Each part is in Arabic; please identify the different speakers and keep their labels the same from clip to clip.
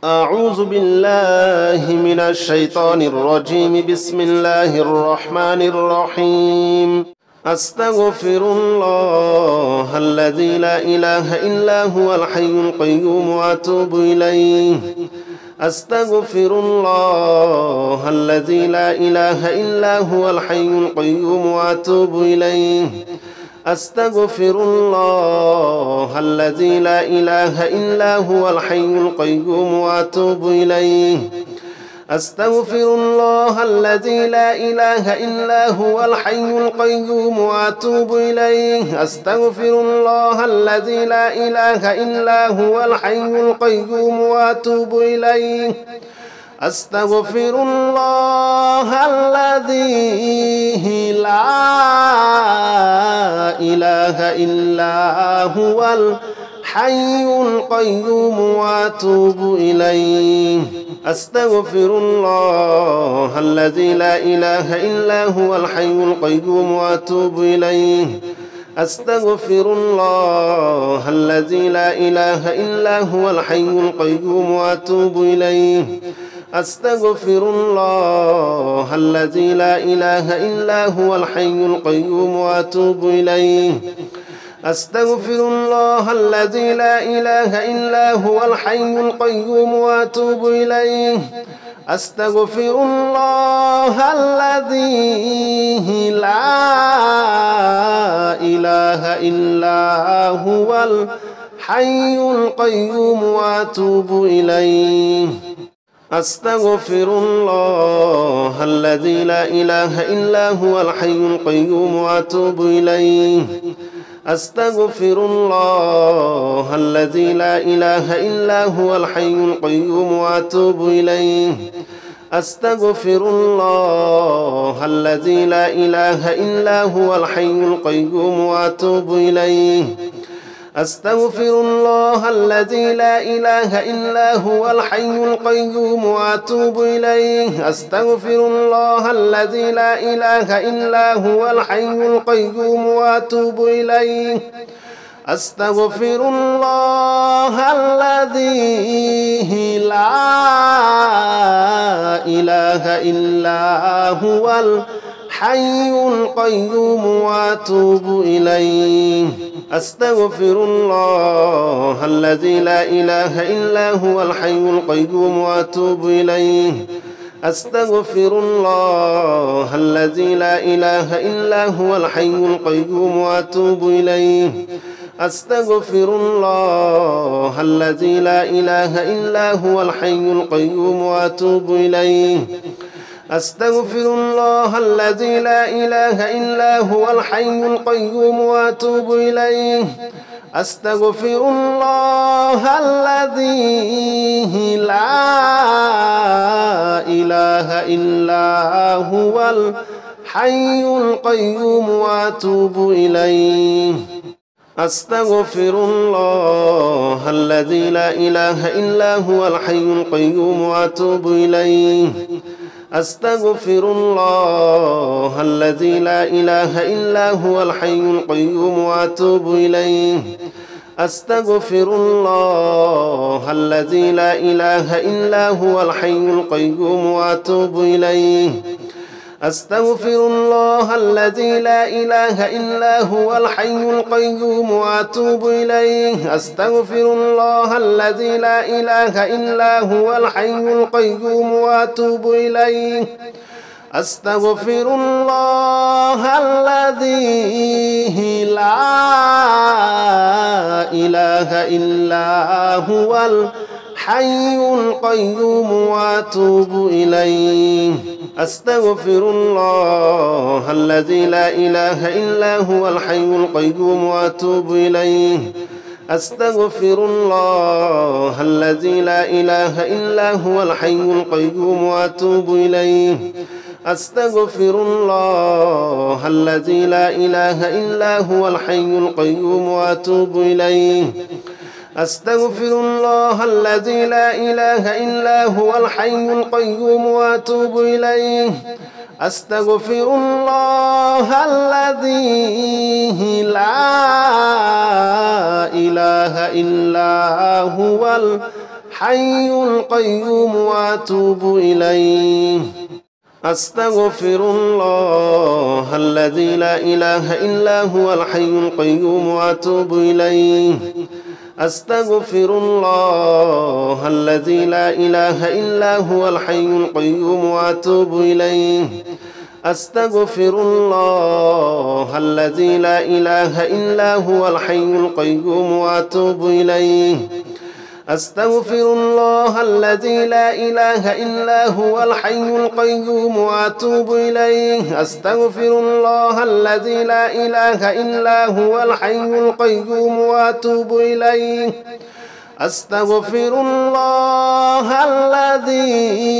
Speaker 1: أعوذ بالله من الشيطان الرجيم. بسم الله الرحمن الرحيم. أستغفر الله الذي لا إله إلا هو الحي القيوم وأتوب إليه. أستغفر الله الذي لا إله إلا هو الحي القيوم وأتوب إليه. أستغفر الله الذي لا إله إلا هو الحي القيوم وأتوب إليه. أستغفر الله الذي لا إله إلا هو الحي القيوم وأتوب إليه. أستغفر الله الذي لا إله إلا هو الحي القيوم وأتوب إليه. أستغفر الله الذي لا إله إلا هو الحي القيوم وأتوب إليه. أستغفر الله الذي لا إله إلا هو الحي القيوم وأتوب إليه. أستغفر الله الذي لا إله إلا هو الحي القيوم وأتوب إليه. أستغفر الله الذي لا إله إلا هو الحي القيوم وأتوب إليه. أستغفر الله الذي لا إله إلا هو الحي القيوم وأتوب إليه. أستغفر الله الذي لا إله إلا هو الحي القيوم وأتوب إليه. أستغفر الله الذي لا إله إلا هو الحي القيوم وأتوب إليه. أستغفر الله الذي لا إله إلا هو الحي القيوم وأتوب إليه. أستغفر الله الذي لا إله إلا هو الحي القيوم وأتوب إليه. أستغفر الله الذي لا إله إلا هو الحي القيوم وأتوب إليه. أستغفر الله الذي لا إله إلا هو الحي القيوم وأتوب إليه. أستغفر الله الذي لا إله إلا هو الحي القيوم وأتوب إليه. أستغفر الله الذي لا إله إلا هو الحي القيوم وأتوب إليه. أستغفر الله الذي لا إله إلا هو الحي القيوم وأتوب إليه. أستغفر الله الذي لا إله إلا هو الحي القيوم وأتوب إليه. أستغفر الله الذي لا إله إلا هو الحي القيوم وأتوب إليه. أستغفر الله الذي لا إله إلا هو الحي القيوم وأتوب إليه. أستغفر الله الذي لا إله إلا هو الحي القيوم وأتوب إليه. أستغفر الله الذي لا إله إلا هو الحي القيوم وأتوب إليه. أستغفر الله الذي لا إله إلا هو الحي القيوم وأتوب إليه. أستغفر الله الذي لا إله إلا هو الحي القيوم وأتوب إليه. أستغفر الله الذي لا إله إلا هو الحي القيوم وأتوب إليه. أستغفر الله الذي لا إله إلا هو الحي القيوم وأتوب إليه. أستغفر الله الذي لا إله إلا هو الحي القيوم وأتوب إليه. أستغفر الله الذي لا إله إلا هو الحي القيوم وأتوب إليه. أستغفر الله الذي لا إله إلا هو الحي القيوم وأتوب إليه. أستغفر الله الذي لا إله إلا هو الحي القيوم وأتوب إليه. أستغفر الله الذي لا إله إلا هو الحي القيوم وأتوب إليه أستغفر الله الذي لا إله إلا هو الحي القيوم وأتوب إليه أستغفر الله الذي لا إله إلا هو الحي القيوم وأتوب إليه أستغفر الله الذي لا إله إلا هو الحي القيوم وأتوب إليه أستغفر الله الذي لا إله إلا هو الحي القيوم وأتوب إليه أستغفر الله الذي لا إله إلا هو الحي القيوم وأتوب إليه أستغفر الله الذي لا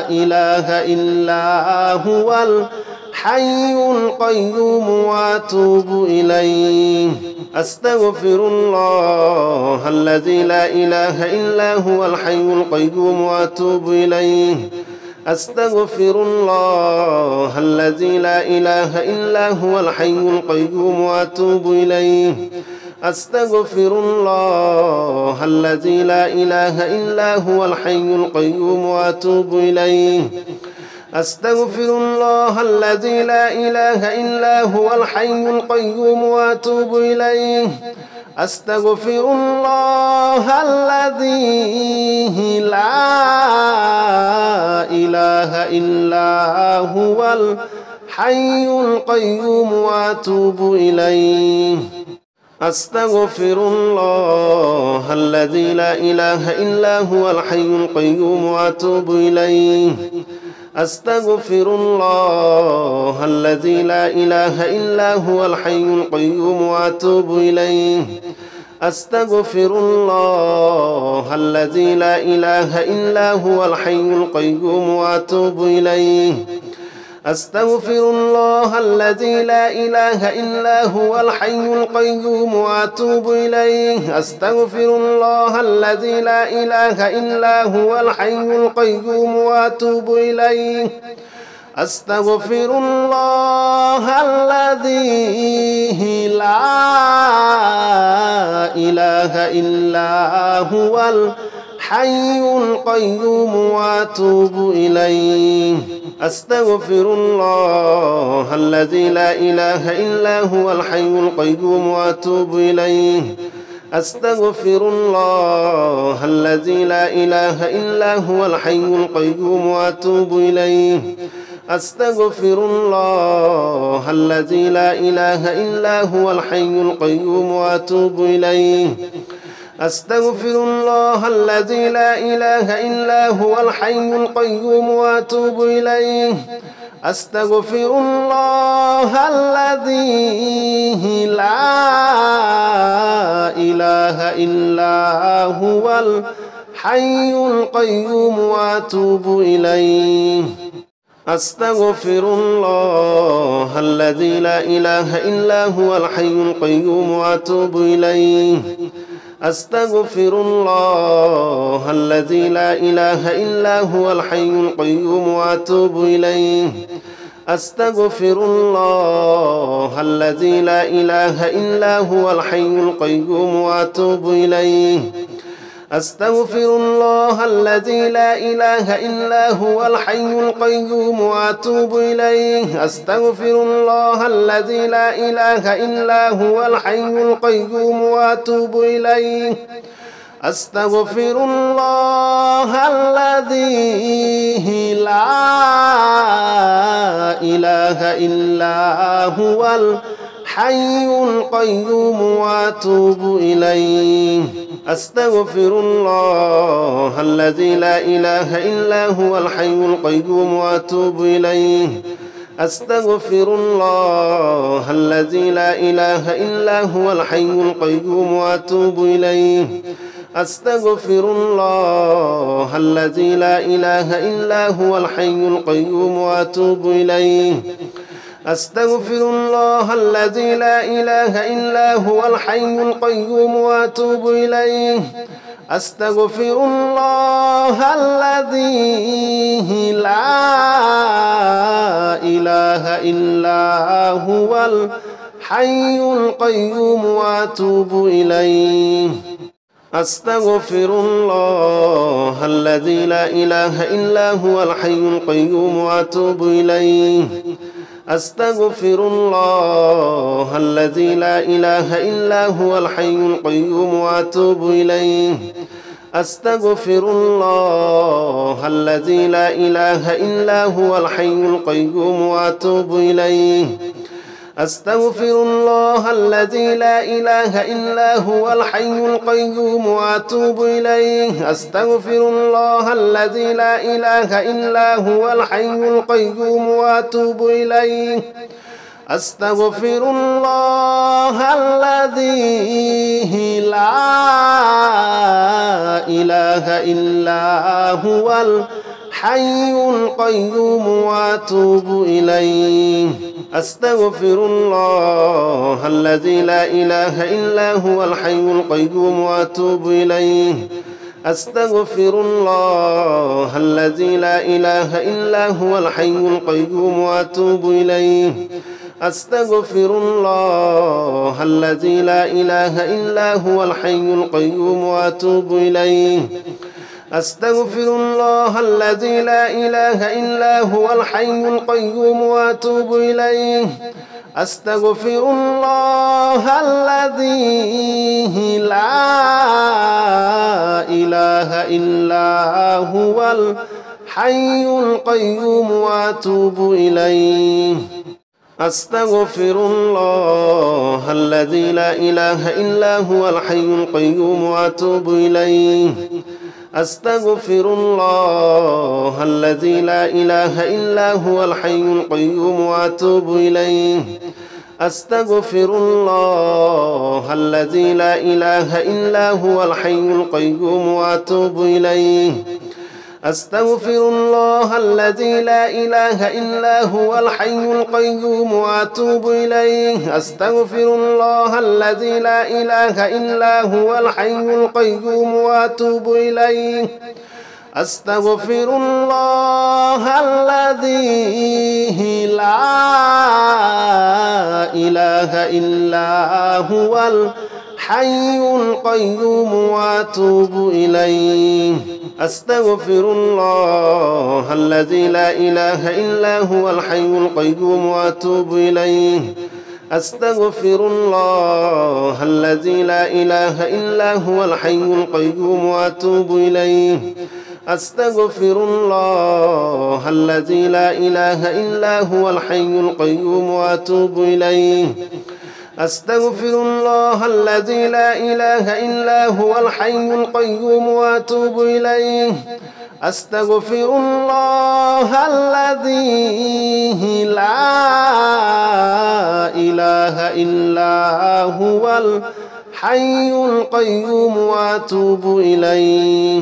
Speaker 1: إله إلا هو الحي القيوم وأتوب إليه أستغفر الله الذي لا إله إلا هو الحي القيوم وأتوب إليه أستغفر الله الذي لا إله إلا هو الحي القيوم وأتوب إليه أستغفر الله الذي لا إله إلا هو الحي القيوم وأتوب إليه أستغفر الله الذي لا إله إلا هو الحي القيوم وأتوب إليه أستغفر الله الذي لا إله إلا هو الحي القيوم وأتوب إليه أستغفر الله الذي لا إله إلا هو الحي القيوم وأتوب إليه أستغفر الله الذي لا إله إلا هو الحي القيوم وأتوب إليه أستغفر الله الذي لا إله إلا هو الحي القيوم وأتوب إليه أستغفر الله الذي لا إله إلا هو الحي القيوم وأتوب إليه أستغفر الله الذي لا إله إلا هو الحي القيوم وأتوب إليه أستغفر الله الذي لا إله إلا هو الحي القيوم وأتوب إليه أستغفر الله الذي لا إله إلا هو الحي القيوم وأتوب إليه أستغفر الله الذي لا إله إلا هو الحي القيوم وأتوب إليه أستغفر الله الذي لا إله إلا هو الحي القيوم وأتوب إليه أستغفر الله الذي لا إله إلا هو الحي القيوم وأتوب إليه أستغفر الله الذي لا إله إلا هو الحي القيوم وأتوب إليه أستغفر الله الذي لا إله إلا هو الحي القيوم وأتوب إليه أستغفر الله الذي لا إله إلا هو الحي القيوم وأتوب إليه أستغفر الله الذي لا إله إلا هو الحي القيوم وأتوب إليه أستغفر الله الذي لا إله إلا هو الحي القيوم وأتوب إليه أستغفر الله الذي لا إله إلا هو الحي القيوم وأتوب إليه أستغفر الله الذي لا إله إلا هو الحي القيوم وأتوب إليه أستغفر الله الذي لا إله إلا هو الحي القيوم وأتوب إليه أستغفر الله الذي لا إله إلا هو الحي القيوم وأتوب إليه أستغفر الله الذي لا إله إلا هو الحي القيوم وأتوب إليه أستغفر الله الذي لا إله إلا هو الحي القيوم وأتوب إليه أستغفر الله الذي لا إله إلا هو الحي القيوم وأتوب إليه أستغفر الله الذي لا إله إلا هو الحي القيوم وأتوب إليه أستغفر الله الذي لا إله إلا هو الحي القيوم وأتوب إليه أستغفر الله الذي لا إله إلا هو الحي القيوم وأتوب إليه أستغفر الله الذي لا إله إلا هو الحي القيوم وأتوب إليه أستغفر الله الذي لا إله إلا هو الحي القيوم وأتوب إليه أستغفر الله الذي لا إله إلا هو الحي القيوم وأتوب إليه أستغفر الله الذي لا إله إلا هو الحي القيوم وأتوب إليه أستغفر الله الذي لا إله إلا هو الحي القيوم وأتوب إليه أستغفر الله الذي لا إله إلا هو الحي القيوم وأتوب إليه أستغفر الله الذي لا إله إلا هو الحي القيوم وأتوب إليه أستغفر الله الذي لا إله إلا هو الحي القيوم وأتوب إليه أستغفر الله الذي لا إله إلا هو الحي القيوم وأتوب إليه أستغفر الله الذي لا إله إلا هو الحي القيوم وأتوب إليه أستغفر الله الذي لا إله إلا هو الحي القيوم وأتوب إليه أستغفر الله الذي لا إله إلا هو الحي القيوم وأتوب إليه أستغفر الله الذي لا إله إلا هو الحي القيوم وأتوب إليه أستغفر الله الذي لا إله إلا هو الحي القيوم وأتوب إليه أستغفر الله الذي لا إله إلا هو الحي القيوم وأتوب إليه أستغفر الله الذي لا إله إلا هو الحي القيوم وأتوب إليه أستغفر الله الذي لا إله إلا هو الحي القيوم وأتوب إليه أستغفر الله الذي لا إله إلا هو الحي القيوم وأتوب إليه أستغفر الله الذي لا إله إلا هو الحي القيوم وأتوب إليه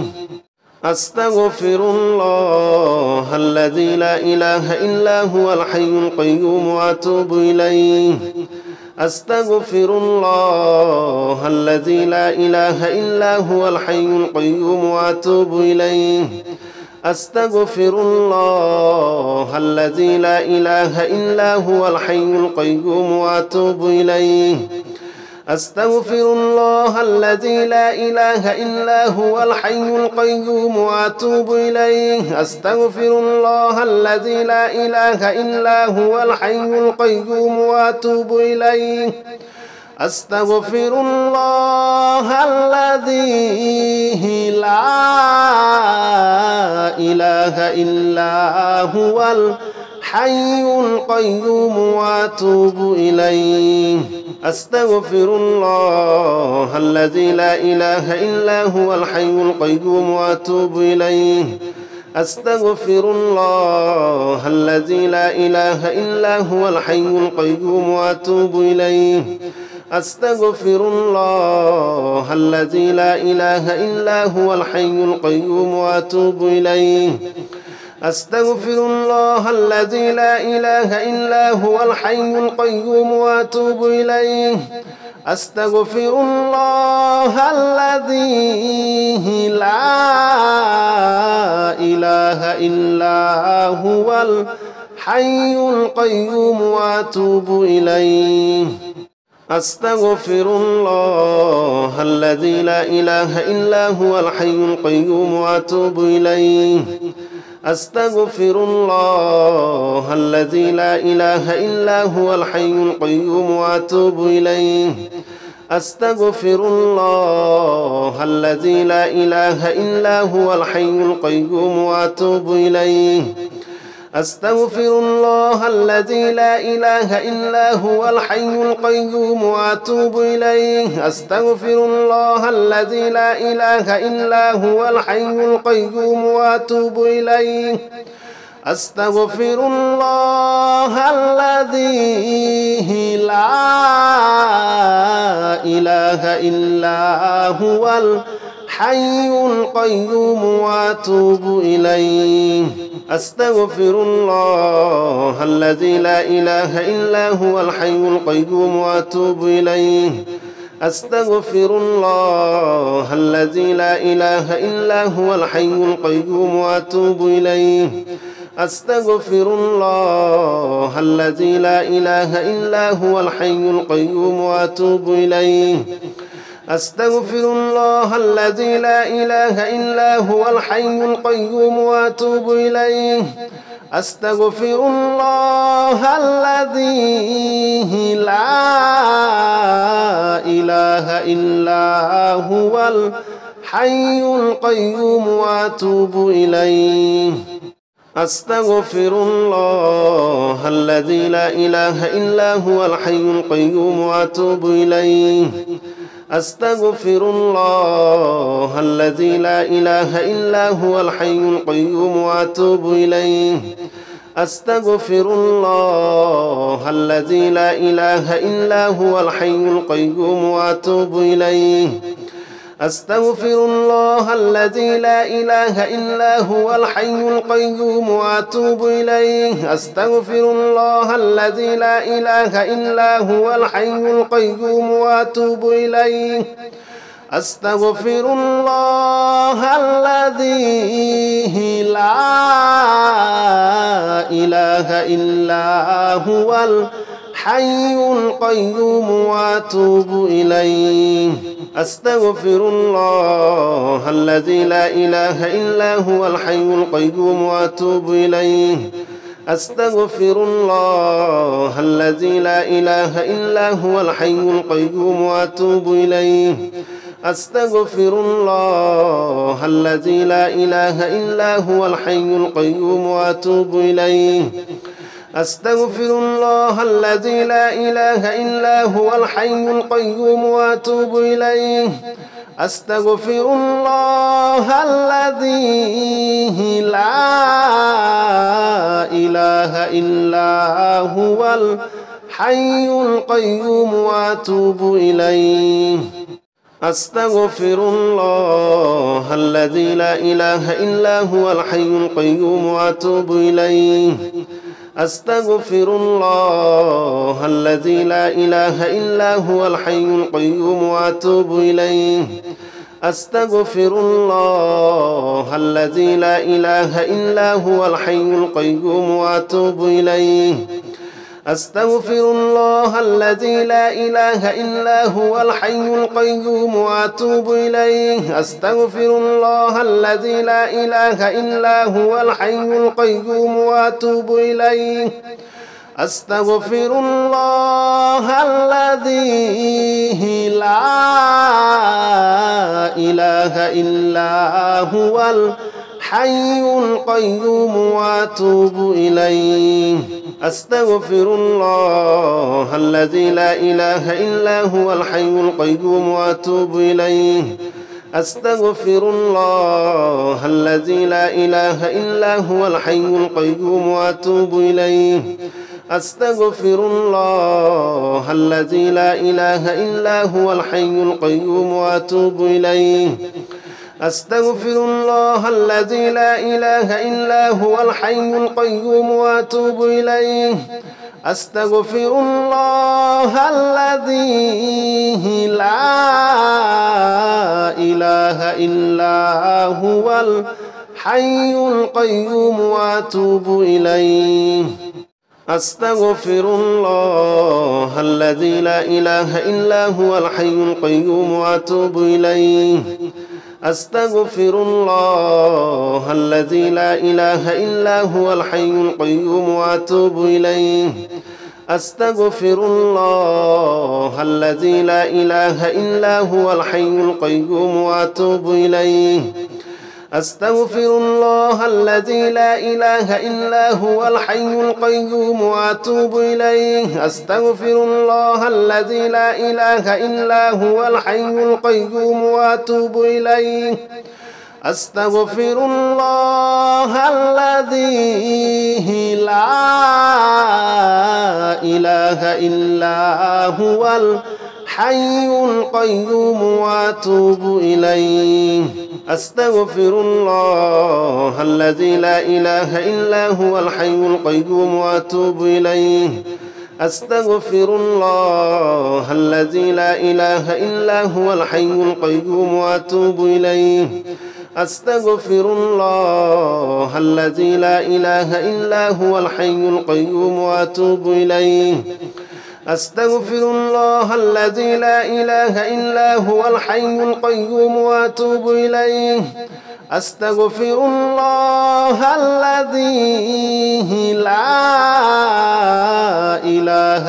Speaker 1: أستغفر الله الذي لا إله إلا هو الحي القيوم وأتوب إليه أستغفر الله الذي لا إله إلا هو الحي القيوم وأتوب إليه أستغفر الله الذي لا إله إلا هو الحي القيوم وأتوب إليه أستغفر الله الذي لا إله إلا هو الحي القيوم وأتوب إليه أستغفر الله الذي لا إله إلا هو الحي القيوم وأتوب إليه أستغفر الله الذي لا إله إلا هو الحي القيوم وأتوب إليه أستغفر الله الذي لا إله إلا هو الحي القيوم وأتوب إليه أستغفر الله الذي لا إله إلا هو الحي القيوم وأتوب إليه أستغفر الله الذي لا إله إلا هو الحي القيوم وأتوب إليه أستغفر الله الذي لا إله إلا هو الحي القيوم وأتوب إليه أستغفر الله الذي لا إله إلا هو الحي القيوم وأتوب إليه أستغفر الله الذي لا إله إلا هو الحي القيوم وأتوب إليه أستغفر الله الذي لا إله إلا هو الحي القيوم وأتوب إليه أستغفر الله الذي لا إله إلا هو الحي القيوم وأتوب إليه أستغفر الله الذي لا إله إلا هو الحي القيوم وأتوب إليه أستغفر الله الذي لا إله إلا هو الحي القيوم وأتوب إليه أستغفر الله الذي لا إله إلا هو الحي القيوم وأتوب إليه أستغفر الله الذي لا إله إلا هو الحي القيوم وأتوب إليه أستغفر الله الذي لا إله إلا هو الحي القيوم وأتوب إليه أستغفر الله الذي لا إله إلا هو الحي القيوم وأتوب إليه أستغفر الله الذي لا إله إلا هو الحي القيوم وأتوب إليه أستغفر الله الذي لا إله إلا هو الحي القيوم وأتوب إليه أستغفر الله الذي لا إله إلا هو الحي القيوم وأتوب إليه أستغفر الله الذي لا إله إلا هو الحي القيوم وأتوب إليه أستغفر الله الذي لا إله إلا هو الحي القيوم وأتوب إليه أستغفر الله الذي لا إله إلا هو الحي القيوم وأتوب إليه أستغفر الله الذي لا إله إلا هو الحي القيوم وأتوب إليه أستغفر الله الذي لا إله إلا هو الحي القيوم وأتوب إليه أستغفر الله الذي لا إله إلا هو الحي القيوم وأتوب إليه أستغفر الله الذي لا إله إلا هو الحي القيوم وأتوب إليه أستغفر الله الذي لا إله إلا هو الحي القيوم وأتوب إليه أستغفر الله الذي لا إله إلا هو الحي القيوم وأتوب إليه أستغفر الله الذي لا إله إلا هو الحي القيوم وأتوب إليه أستغفر الله الذي لا إله إلا هو الحي القيوم وأتوب إليه أستغفر الله الذي لا إله إلا هو الحي القيوم وأتوب إليه أستغفر الله الذي لا إله إلا هو الحي القيوم وأتوب إليه أستغفر الله الذي لا إله إلا هو الحي القيوم وأتوب إليه أستغفر الله الذي لا إله إلا هو الحي القيوم وأتوب إليه أستغفر الله الذي لا إله إلا هو الحي القيوم وأتوب إليه أستغفر الله الذي لا إله إلا هو الحي القيوم وأتوب إليه أستغفر الله الذي لا إله إلا هو الحي القيوم وأتوب إليه أستغفر الله الذي لا إله إلا هو الحي القيوم وأتوب إليه أستغفر الله الذي لا إله إلا هو الحي القيوم وأتوب إليه أستغفر الله الذي لا إله إلا هو الحي القيوم وأتوب إليه أستغفر الله الذي لا إله إلا هو الحي القيوم وأتوب إليه أستغفر الله الذي لا إله إلا هو الحي القيوم وأتوب إليه أستغفر الله الذي لا إله إلا هو الحي القيوم وأتوب إليه أستغفر الله الذي لا إله إلا هو الحي القيوم وأتوب إليه أستغفر الله الذي لا إله إلا هو الحي القيوم وأتوب إليه أستغفر الله الذي لا إله إلا هو الحي القيوم وأتوب إليه أستغفر الله الذي لا إله إلا هو الحي القيوم وأتوب إليه أستغفر الله الذي لا إله إلا هو الحي القيوم وأتوب إليه أستغفر الله الذي لا إله إلا هو الحي القيوم وأتوب إليه أستغفر الله الذي لا إله إلا هو الحي القيوم وأتوب إليه أستغفر الله الذي لا إله إلا هو الحي القيوم وأتوب إليه أستغفر الله الذي لا إله إلا هو الحي القيوم وأتوب إليه أستغفر الله الذي لا إله إلا هو الحي القيوم وأتوب إليه أستغفر الله الذي لا إله إلا هو الحي القيوم وأتوب إليه أستغفر الله الذي لا إله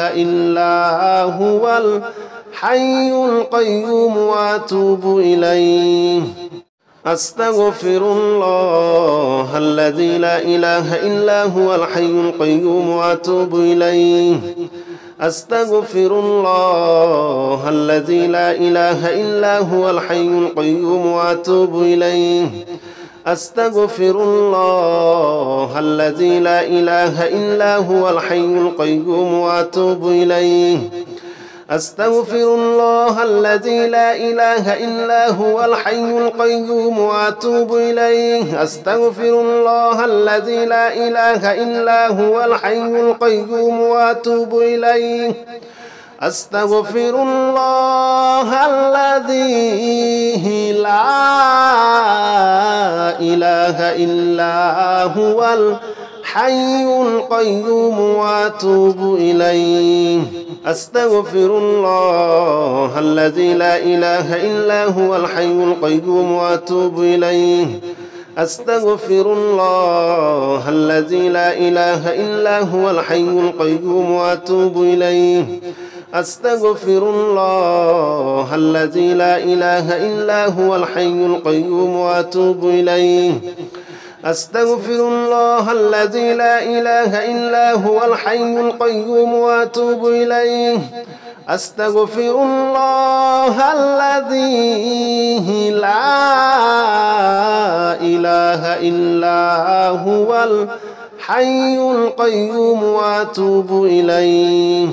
Speaker 1: إلا هو الحي القيوم وأتوب إليه أستغفر الله الذي لا إله إلا هو الحي القيوم وأتوب إليه أستغفر الله الذي لا إله إلا هو الحي القيوم وأتوب إليه أستغفر الله الذي لا إله إلا هو الحي القيوم وأتوب إليه أستغفر الله الذي لا إله إلا هو الحي القيوم وأتوب إليه أستغفر الله الذي لا إله إلا هو الحي القيوم وأتوب إليه أستغفر الله الذي لا إله إلا هو الحي القيوم وأتوب إليه أستغفر الله الذي لا إله إلا هو الحي القيوم وأتوب إليه أستغفر الله الذي لا إله إلا هو الحي القيوم وأتوب إليه أستغفر الله الذي لا إله إلا هو الحي القيوم وأتوب إليه أستغفر الله الذي لا إله إلا هو الحي القيوم وأتوب إليه أستغفر الله الذي لا إله إلا هو الحي القيوم وأتوب إليه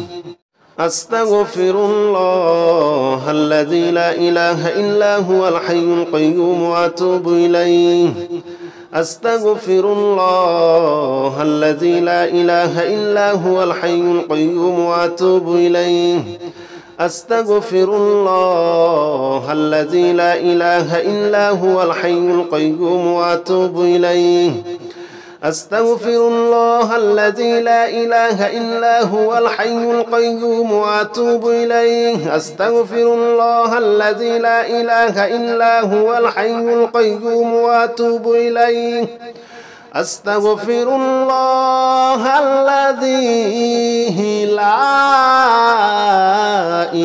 Speaker 1: أستغفر الله الذي لا إله إلا هو الحي القيوم وأتوب إليه أستغفر الله الذي لا إله إلا هو الحي القيوم وأتوب إليه أستغفر الله الذي لا إله إلا هو الحي القيوم وأتوب إليه أستغفر الله الذي لا إله إلا هو الحي القيوم وأتوب إليه أستغفر الله الذي لا إله إلا هو الحي القيوم وأتوب إليه أستغفر الله الذي لا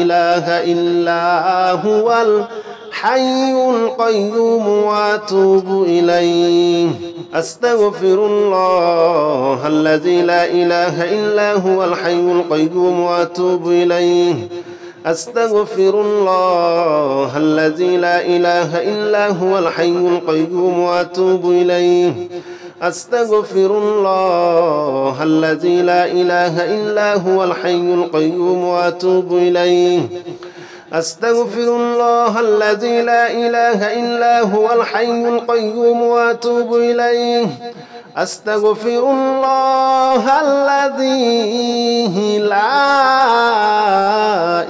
Speaker 1: إله إلا هو الحي القيوم وأتوب إليه أستغفر الله الذي لا إله إلا هو الحي القيوم وأتوب إليه أستغفر الله الذي لا إله إلا هو الحي القيوم وأتوب إليه أستغفر الله الذي لا إله إلا هو الحي القيوم وأتوب إليه أستغفر الله الذي لا إله إلا هو الحي القيوم وأتوب إليه أستغفر الله الذي لا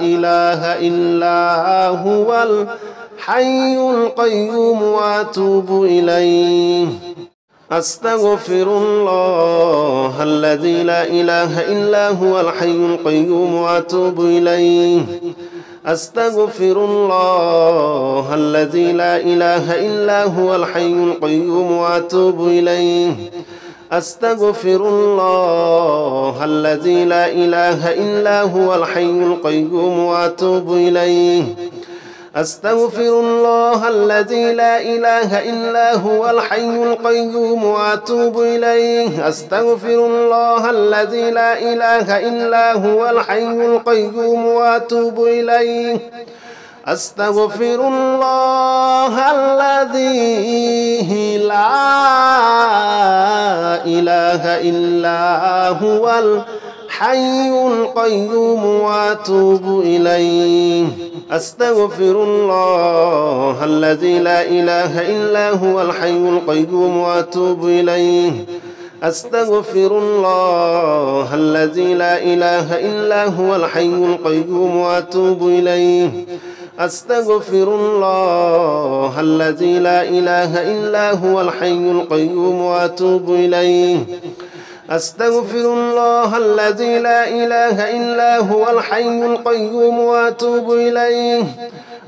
Speaker 1: إله إلا هو الحي القيوم وأتوب إليه أستغفر الله الذي لا إله إلا هو الحي القيوم وأتوب إليه أستغفر الله الذي لا إله إلا هو الحي القيوم وأتوب إليه أستغفر الله الذي لا إله إلا هو الحي القيوم وأتوب إليه أستغفر الله الذي لا إله إلا هو الحي القيوم وأتوب إليه أستغفر الله الذي لا إله إلا هو الحي القيوم وأتوب إليه أستغفر الله الذي لا إله إلا هو الحي القيوم وأتوب إليه أستغفر الله الذي لا إله إلا هو الحي القيوم وأتوب إليه أستغفر الله الذي لا إله إلا هو الحي القيوم وأتوب إليه أستغفر الله الذي لا إله إلا هو الحي القيوم وأتوب إليه أستغفر الله الذي لا إله إلا هو الحي القيوم وأتوب إليه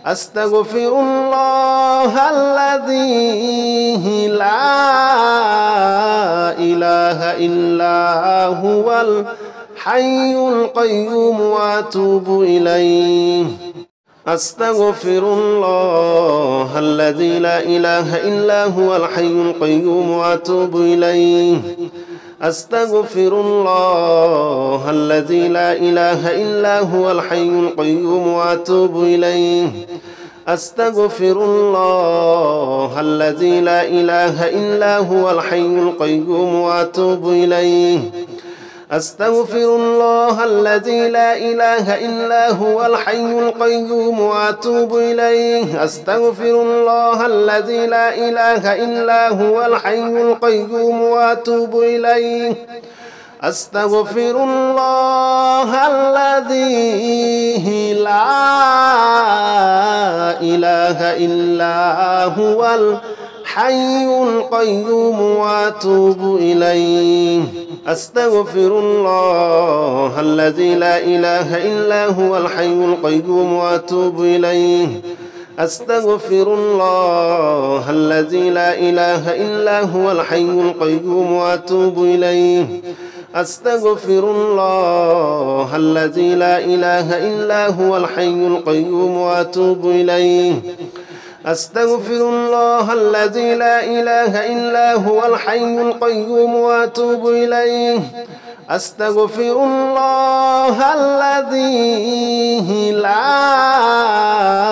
Speaker 1: أستغفر الله الذي لا إله إلا هو الحي القيوم وأتوب إليه أستغفر الله الذي لا إله إلا هو الحي القيوم وأتوب إليه أستغفر الله الذي لا إله إلا هو الحي القيوم وأتوب إليه أستغفر الله الذي لا إله إلا هو الحي القيوم وأتوب إليه أستغفر الله الذي لا إله إلا هو الحي القيوم وأتوب إليه أستغفر الله الذي لا إله إلا هو الحي القيوم وأتوب إليه أستغفر الله الذي لا إله إلا هو الحي القيوم وأتوب إليه أستغفر الله الذي لا إله إلا هو الحي القيوم وأتوب إليه أستغفر الله الذي لا إله إلا هو الحي القيوم وأتوب إليه أستغفر الله الذي لا إله إلا هو الحي القيوم وأتوب إليه أستغفر الله الذي لا إله إلا هو الحي القيوم وأتوب إليه أستغفر الله الذي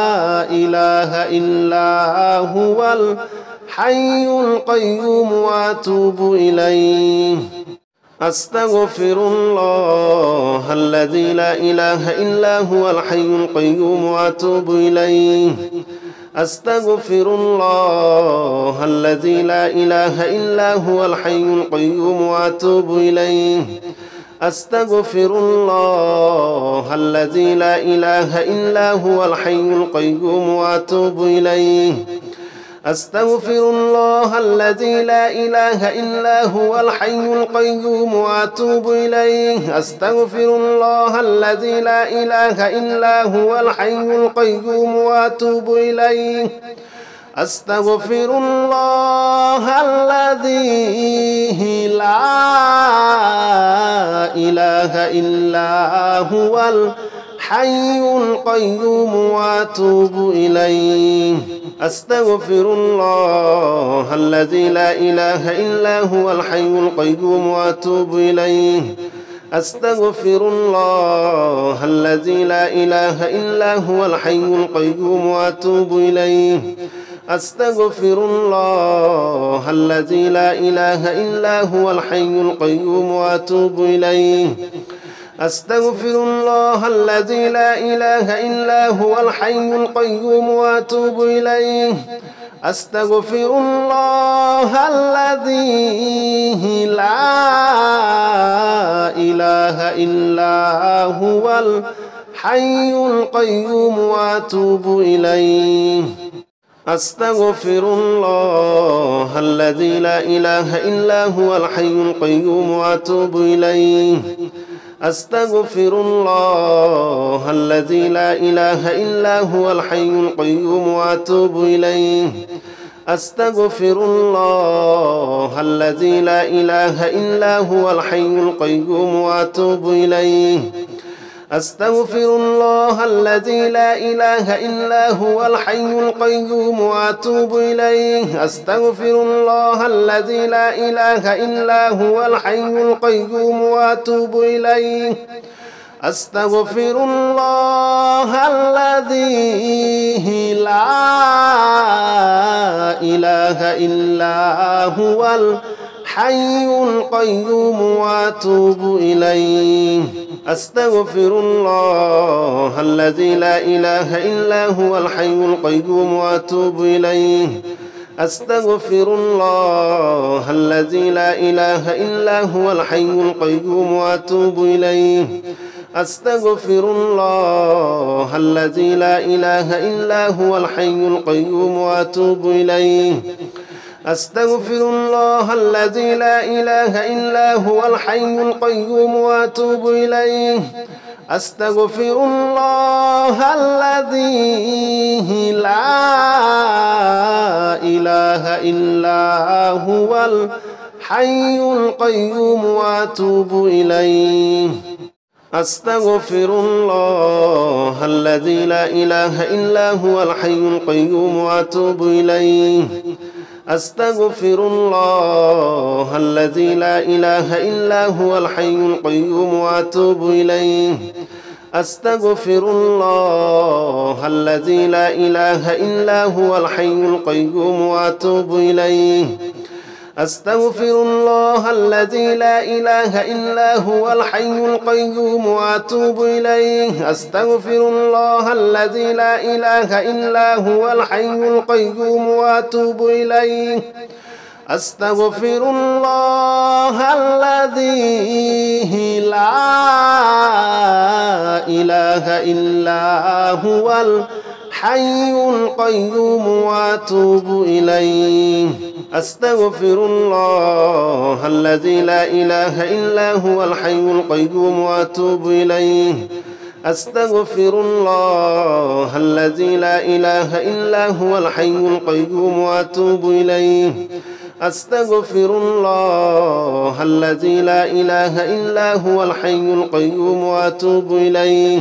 Speaker 1: لا إله إلا هو الحي القيوم وأتوب إليه أستغفر الله الذي لا إله إلا هو الحي القيوم وأتوب إليه أستغفر الله الذي لا إله إلا هو الحي القيوم وأتوب إليه أستغفر الله الذي لا إله إلا هو الحي القيوم وأتوب إليه أستغفر الله الذي لا إله إلا هو الحي القيوم وأتوب إليه أستغفر الله الذي لا إله إلا هو الحي القيوم وأتوب إليه أستغفر الله الذي لا إله إلا هو الحي القيوم وأتوب إليه أستغفر الله الذي لا إله إلا هو الحي القيوم وأتوب إليه أستغفر الله الذي لا إله إلا هو الحي القيوم وأتوب إليه أستغفر الله الذي لا إله إلا هو الحي القيوم وأتوب إليه أستغفر الله الذي لا إله إلا هو الحي القيوم وأتوب إليه أستغفر الله الذي لا إله إلا هو الحي القيوم وأتوب إليه أستغفر الله الذي لا إله إلا هو الحي القيوم وأتوب إليه أستغفر الله الذي لا إله إلا هو الحي القيوم وأتوب إليه أستغفر الله الذي لا إله إلا هو الحي القيوم وأتوب إليه أستغفر الله الذي لا إله إلا هو الحي القيوم وأتوب إليه أستغفر الله الذي لا إله إلا هو الحي القيوم وأتوب إليه أستغفر الله الذي لا إله إلا هو الحي القيوم وأتوب إليه أستغفر الله الذي لا إله إلا هو الحي القيوم وأتوب إليه أستغفر الله الذي لا إله إلا هو الحي القيوم وأتوب إليه أستغفر الله الذي لا إله إلا هو الحي القيوم وأتوب إليه أستغفر الله الذي لا إله إلا هو الحي القيوم وأتوب إليه أستغفر الله الذي لا إله إلا هو الحي القيوم وأتوب إليه أستغفر الله الذي لا إله إلا هو الحي القيوم وأتوب إليه أستغفر الله الذي لا إله إلا هو الحي القيوم وأتوب إليه أستغفر الله الذي لا إله إلا هو الحي القيوم وأتوب إليه أستغفر الله الذي لا إله إلا هو الحي القيوم وأتوب إليه أستغفر الله الذي لا إله إلا هو الحي القيوم وأتوب إليه أستغفر الله الذي لا إله إلا هو الحي القيوم وأتوب إليه أستغفر الله الذي لا إله إلا هو الحي القيوم وأتوب إليه أستغفر الله الذي لا إله إلا هو الحي القيوم وأتوب إليه أستغفر الله الذي لا إله إلا هو الحي القيوم وأتوب إليه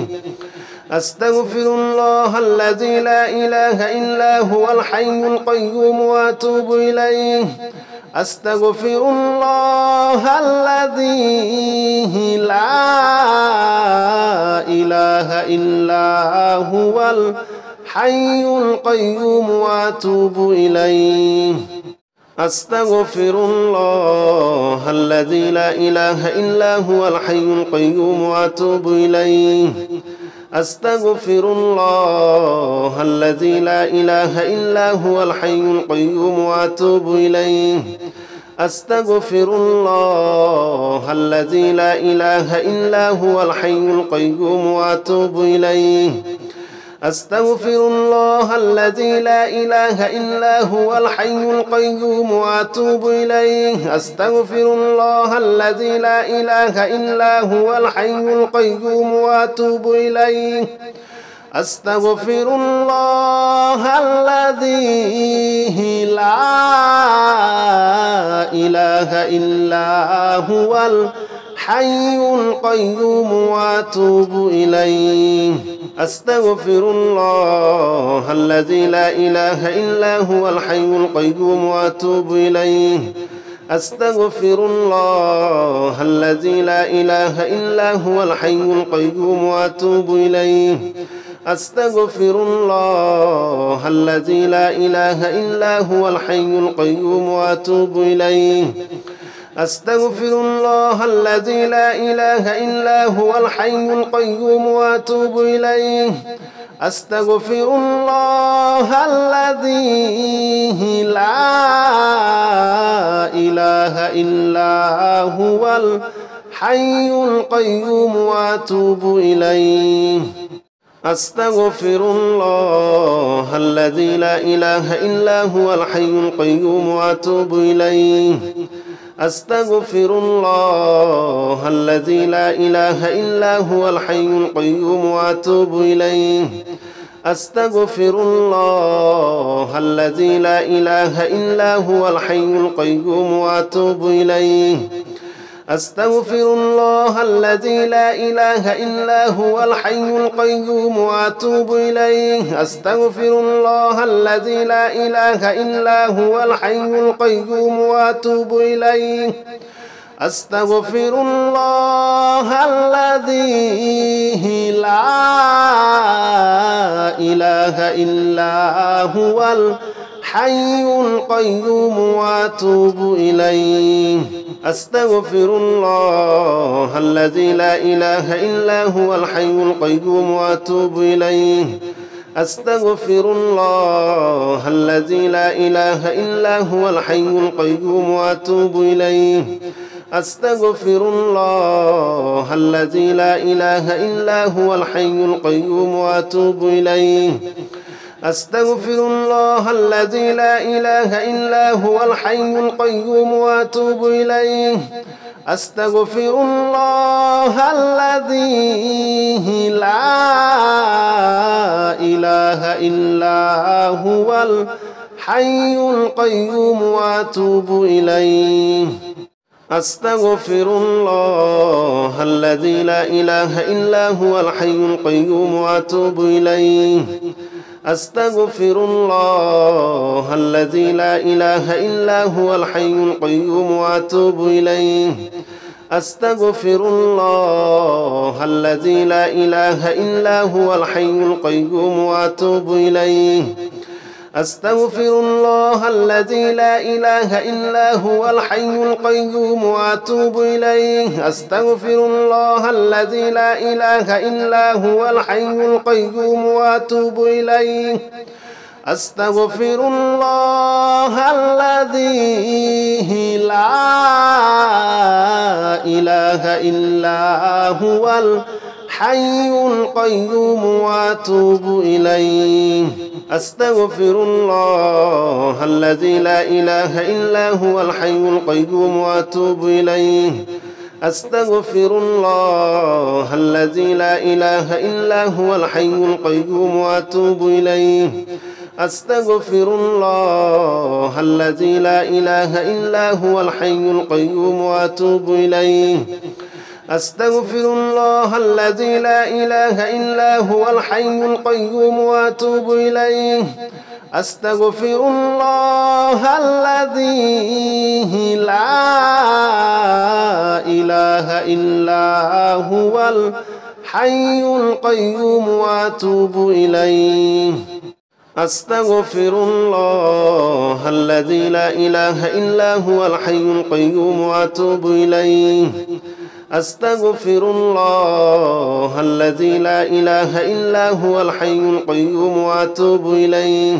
Speaker 1: أستغفر الله الذي لا إله إلا هو الحي القيوم وأتوب إليه أستغفر الله الذي لا إله إلا هو الحي القيوم وأتوب إليه أستغفر الله الذي لا إله إلا هو الحي القيوم وأتوب إليه أستغفر الله الذي لا إله إلا هو الحي القيوم وأتوب إليه أستغفر الله الذي لا إله إلا هو الحي القيوم وأتوب إليه أستغفر الله الذي لا إله إلا هو الحي القيوم وأتوب إليه أستغفر الله الذي لا إله إلا هو الحي القيوم وأتوب إليه أستغفر الله الذي لا إله إلا هو الحي القيوم وأتوب إليه أستغفر الله الذي لا إله إلا هو الحي القيوم وأتوب إليه أستغفر الله الذي لا إله إلا هو الحي القيوم وأتوب إليه أستغفر الله الذي لا إله إلا هو الحي القيوم وأتوب إليه أستغفر الله الذي لا إله إلا هو الحي القيوم وأتوب إليه أستغفر الله الذي لا إله إلا هو الحي القيوم وأتوب إليه أستغفر الله الذي لا إله إلا هو الحي القيوم وأتوب إليه أستغفر الله الذي لا إله إلا هو الحي القيوم وأتوب إليه أستغفر الله الذي لا إله إلا هو الحي القيوم وأتوب إليه أستغفر الله الذي لا إله إلا هو الحي القيوم وأتوب إليه أستغفر الله الذي لا إله إلا هو الحي القيوم وأتوب إليه أستغفر الله الذي لا إله إلا هو الحي القيوم وأتوب إليه أستغفر الله الذي لا إله إلا هو الحي القيوم وأتوب إليه أستغفر الله الذي لا إله إلا هو الحي القيوم وأتوب إليه أستغفر الله الذي لا إله إلا هو الحي القيوم وأتوب إليه أستغفر الله الذي لا إله إلا هو الحي القيوم وأتوب إليه أستغفر الله الذي لا إله إلا هو الحي القيوم وأتوب إليه أستغفر الله الذي لا إله إلا هو الحي القيوم وأتوب إليه أستغفر الله الذي لا إله إلا هو الحي القيوم وأتوب إليه أستغفر الله الذي لا إله إلا هو الحي القيوم وأتوب إليه أستغفر الله الذي لا إله إلا هو الحي القيوم وأتوب إليه أستغفر الله الذي لا إله إلا هو الحي القيوم وأتوب إليه أستغفر الله الذي لا إله إلا هو الحي القيوم وأتوب إليه أستغفر الله الذي لا إله إلا هو الحي القيوم وأتوب إليه أستغفر الله الذي لا إله إلا هو الحي القيوم وأتوب إليه أستغفر الله الذي لا إله إلا هو الحي القيوم وأتوب إليه أستغفر الله الذي لا إله إلا هو الحي القيوم وأتوب إليه أستغفر الله الذي لا إله إلا هو الحي القيوم وأتوب إليه أستغفر الله الذي لا إله إلا هو الحي القيوم وأتوب إليه أستغفر الله الذي لا إله إلا هو الحي القيوم وأتوب إليه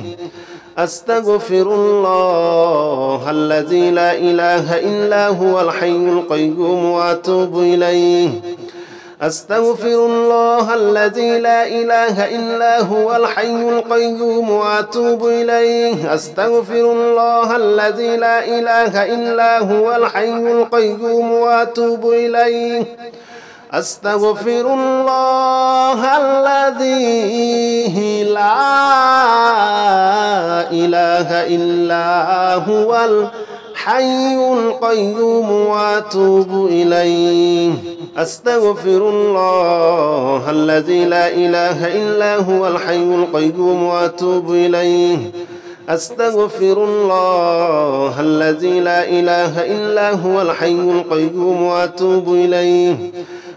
Speaker 1: أستغفر الله الذي لا إله إلا هو الحي القيوم وأتوب إليه أستغفر الله الذي لا إله إلا هو الحي القيوم وأتوب إليه أستغفر الله الذي لا إله إلا هو الحي القيوم وأتوب إليه أستغفر الله الذي لا إله إلا هو الحي القيوم وأتوب إليه أستغفر الله الذي لا إله إلا هو الحي القيوم وأتوب إليه أستغفر الله الذي لا إله إلا هو الحي القيوم وأتوب إليه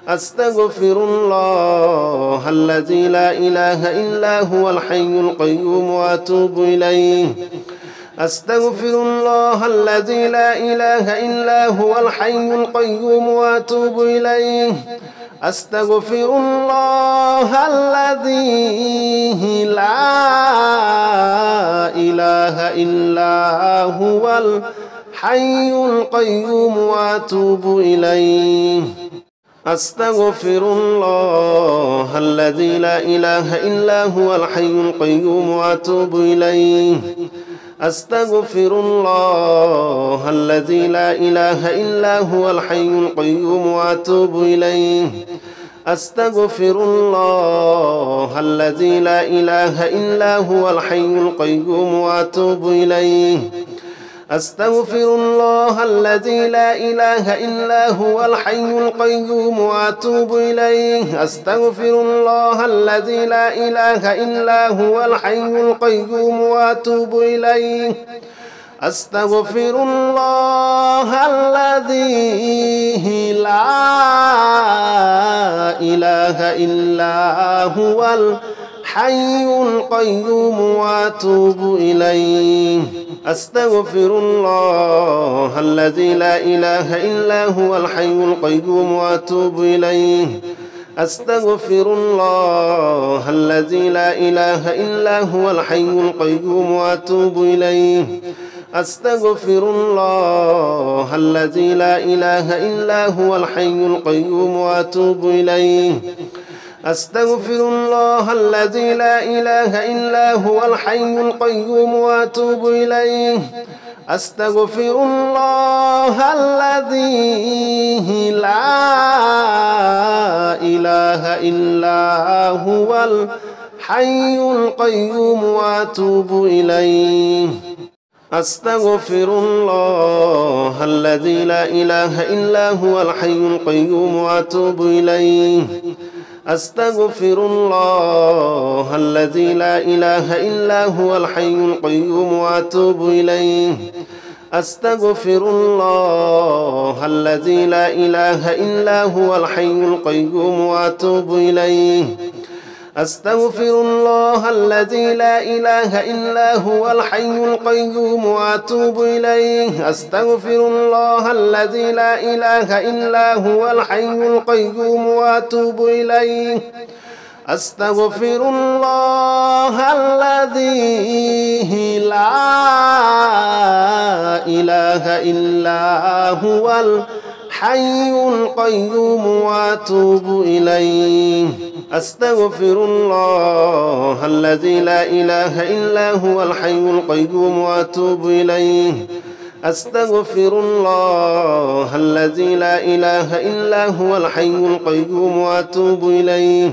Speaker 1: أستغفر الله الذي لا إله إلا هو الحي القيوم وأتوب إليه أستغفر الله الذي لا إله إلا هو الحي القيوم وأتوب إليه أستغفر الله الذي لا إله إلا هو الحي القيوم وأتوب إليه أستغفر الله الذي لا إله إلا هو الحي القيوم وأتوب إليه أستغفر الله الذي لا إله إلا هو الحي القيوم وأتوب إليه أستغفر الله الذي لا إله إلا هو الحي القيوم وأتوب إليه أستغفر الله الذي لا إله إلا هو الحي القيوم وأتوب إليه أستغفر الله الذي لا إله إلا هو الحي القيوم وأتوب إليه أستغفر الله الذي لا إله إلا هو الحي القيوم وأتوب إليه أستغفر الله الذي لا إله إلا هو الحي القيوم وأتوب إليه أستغفر الله الذي لا إله إلا هو الحي القيوم وأتوب إليه أستغفر الله الذي لا إله إلا هو الحي القيوم وأتوب إليه أستغفر الله الذي لا إله إلا هو الحي القيوم وأتوب إليه أستغفر الله الذي لا إله إلا هو الحي القيوم وأتوب إليه أستغفر الله الذي لا إله إلا هو الحي القيوم وأتوب إليه أستغفر الله الذي لا إله إلا هو الحي القيوم وأتوب إليه أستغفر الله الذي لا إله إلا هو الحي القيوم وأتوب إليه أستغفر الله الذي لا إله إلا هو الحي القيوم وأتوب إليه أستغفر الله الذي لا إله إلا هو الحي القيوم وأتوب إليه أستغفر الله الذي لا إله إلا هو الحي القيوم وأتوب إليه أستغفر الله الذي لا إله إلا هو الحي القيوم وأتوب إليه أستغفر الله الذي لا إله إلا هو الحي القيوم وأتوب إليه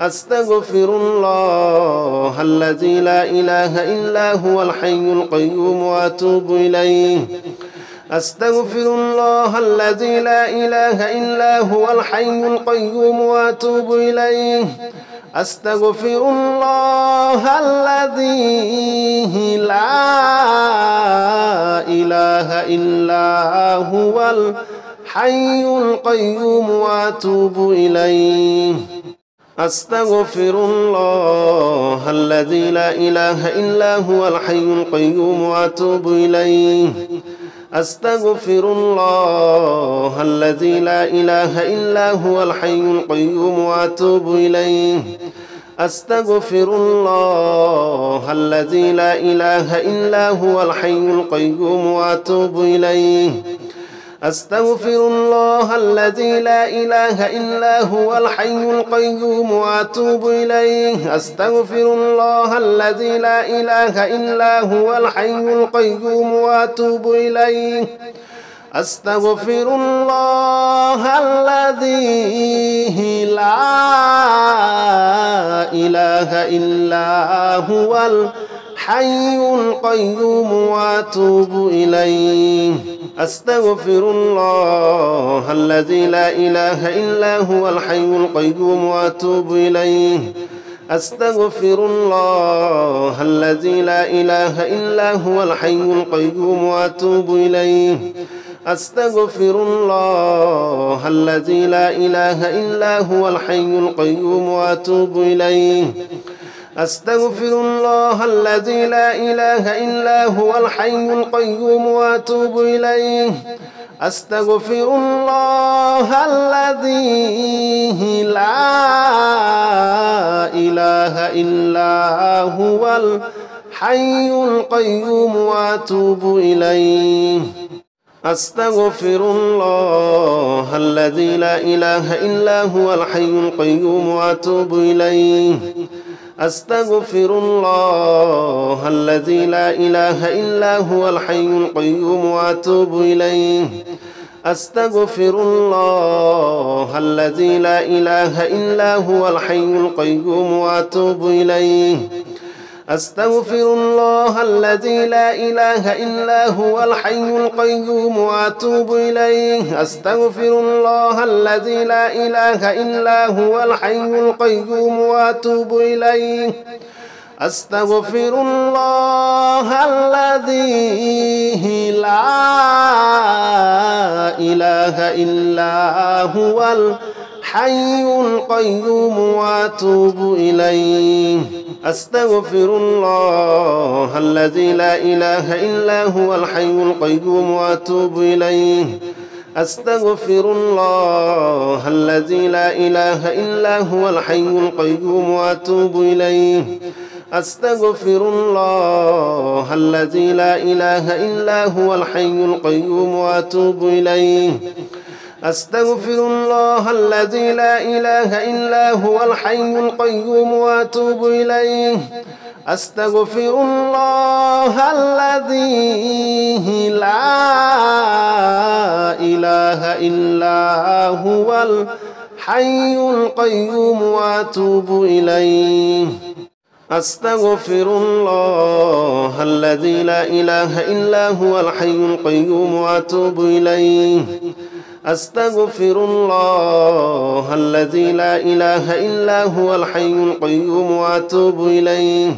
Speaker 1: أستغفر الله الذي لا إله إلا هو الحي القيوم وأتوب إليه أستغفر الله الذي لا إله إلا هو الحي القيوم وأتوب إليه أستغفر الله الذي لا إله إلا هو الحي القيوم وأتوب إليه أستغفر الله الذي لا إله إلا هو الحي القيوم وأتوب إليه أستغفر الله الذي لا إله إلا هو الحي القيوم وأتوب إليه أستغفر الله الذي لا إله إلا هو الحي القيوم وأتوب إليه أستغفر الله الذي لا إله إلا هو الحي القيوم وأتوب إليه أستغفر الله الذي لا إله إلا هو الحي القيوم وأتوب إليه أستغفر الله الذي لا إله إلا هو الحي القيوم وأتوب إليه أستغفر الله الذي لا إله إلا هو الحي القيوم وأتوب إليه أستغفر الله الذي لا إله إلا هو الحي القيوم وأتوب إليه أستغفر الله الذي لا إله إلا هو الحي القيوم وأتوب إليه أستغفر الله الذي لا إله إلا هو الحي القيوم وأتوب إليه أستغفر الله الذي لا إله إلا هو الحي القيوم وأتوب إليه أستغفر الله الذي لا إله إلا هو الحي القيوم وأتوب إليه أستغفر الله الذي لا إله إلا هو الحي القيوم وأتوب إليه أستغفر الله الذي لا إله إلا هو الحي القيوم وأتوب إليه أستغفر الله الذي لا إله إلا هو الحي القيوم وأتوب إليه أستغفر الله الذي لا إله إلا هو الحي القيوم وأتوب إليه أستغفر الله الذي لا إله إلا هو الحي القيوم وأتوب إليه أستغفر الله الذي لا إله إلا هو الحي القيوم وأتوب إليه أستغفر الله الذي لا إله إلا هو الحي القيوم وأتوب إليه أستغفر الله الذي لا إله إلا هو الحي القيوم وأتوب إليه أستغفر الله الذي لا إله إلا هو الحي القيوم وأتوب إليه أستغفر الله الذي لا إله إلا هو الحي القيوم وأتوب إليه أستغفر الله الذي لا إله إلا هو الحي القيوم وأتوب إليه أستغفر الله الذي لا إله إلا هو الحي القيوم وأتوب إليه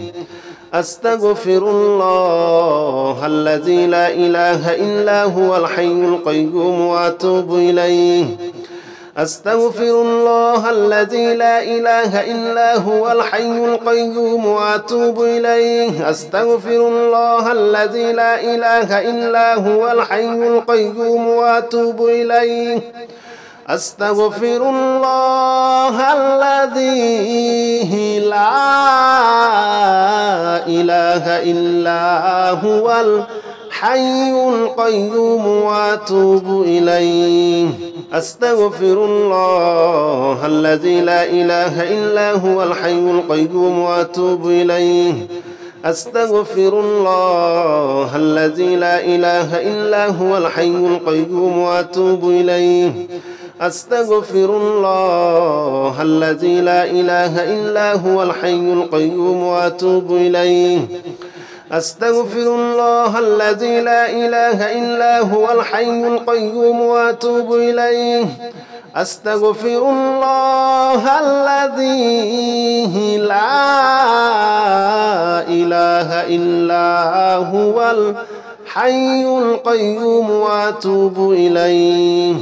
Speaker 1: أستغفر الله الذي لا إله إلا هو الحي القيوم وأتوب إليه أستغفر الله الذي لا إله إلا هو الحي القيوم وأتوب إليه أستغفر الله الذي لا إله إلا هو الحي القيوم وأتوب إليه أستغفر الله الذي لا إله إلا هو الحي القيوم وأتوب إليه أستغفر الله الذي لا إله إلا هو الحي القيوم وأتوب إليه أستغفر الله الذي لا إله إلا هو الحي القيوم وأتوب إليه أستغفر الله الذي لا إله إلا هو الحي القيوم وأتوب إليه أستغفر الله الذي لا إله إلا هو الحي القيوم وأتوب إليه أستغفر الله الذي لا إله إلا هو الحي القيوم وأتوب إليه